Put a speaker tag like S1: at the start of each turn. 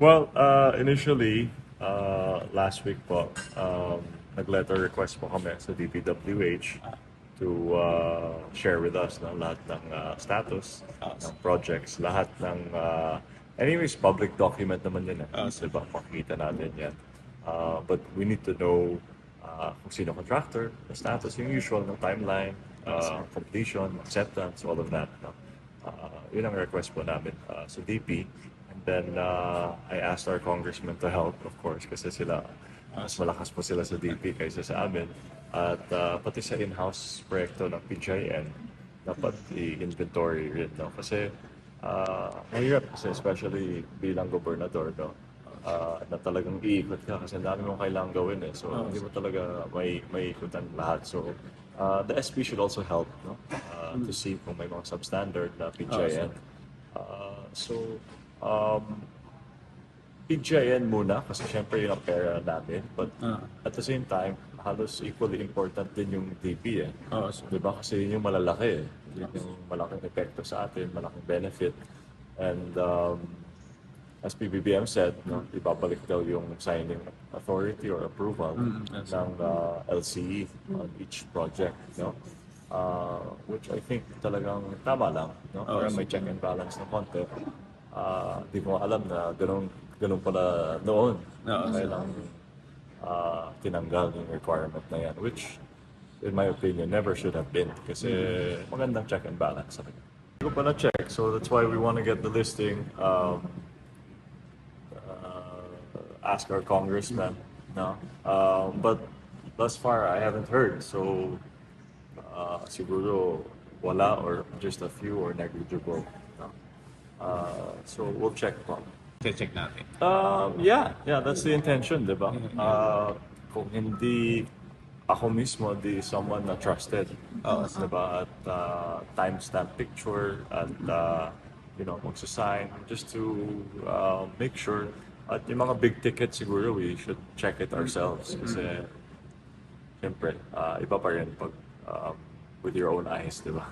S1: Well, initially, last week po, nag-letter request po kami sa DPWH to share with us na lahat ng status ng projects, lahat ng anyways, public document naman yun. Diba? Pakikita natin yan. But we need to know kung sino contractor, the status, yung usual ng timeline, completion, acceptance, all of that. No? Yun ang request po namin sa DP. And then I asked our congressman to help, of course, kasi sila, mas malakas po sila sa DP kaysa sa amin. At pati sa in-house proyekto ng PJN, dapat i-inventory rin. No? Kasi mahirap kasi especially bilang gobernador, no? Na talagang iikot ka kasi ang dami mong kailangang gawin eh. So hindi mo talaga may ikutan lahat. So the SP should also help, no? To see kung may mga substandard na PJN. So PJN muna kasi syempre yun ang pera namin. But at the same time, halos equally important din yung DP eh. Diba? Kasi yun yung malalaki eh. Yun yung malaking epekto sa atin, malaking benefit. And as PBBM said, no, ibabalik daw yung signing authority or approval ng LCE on each project, no? Which I think talagang tama lang, no? Para may check and balance na konti. Di ko alam na ganun pala noon. Kaya lang tinanggal yung requirement na yan, which in my opinion never should have been kasi magandang check and balance. Hindi ko pa na-check, so that's why we want to get the listing. Ask our congressman, no? But thus far, I haven't heard. So, siguro wala or just a few or negligible. No? So, we'll check po.
S2: Check natin.
S1: Yeah, that's the intention, di ba? Kung hindi ako mismo, di someone na trusted. Di ba? At timestamp picture at, magsasign just to make sure. At yung mga big ticket siguro, we should check it ourselves. Kasi, siyempre, iba pa rin pag with your own eyes, di ba?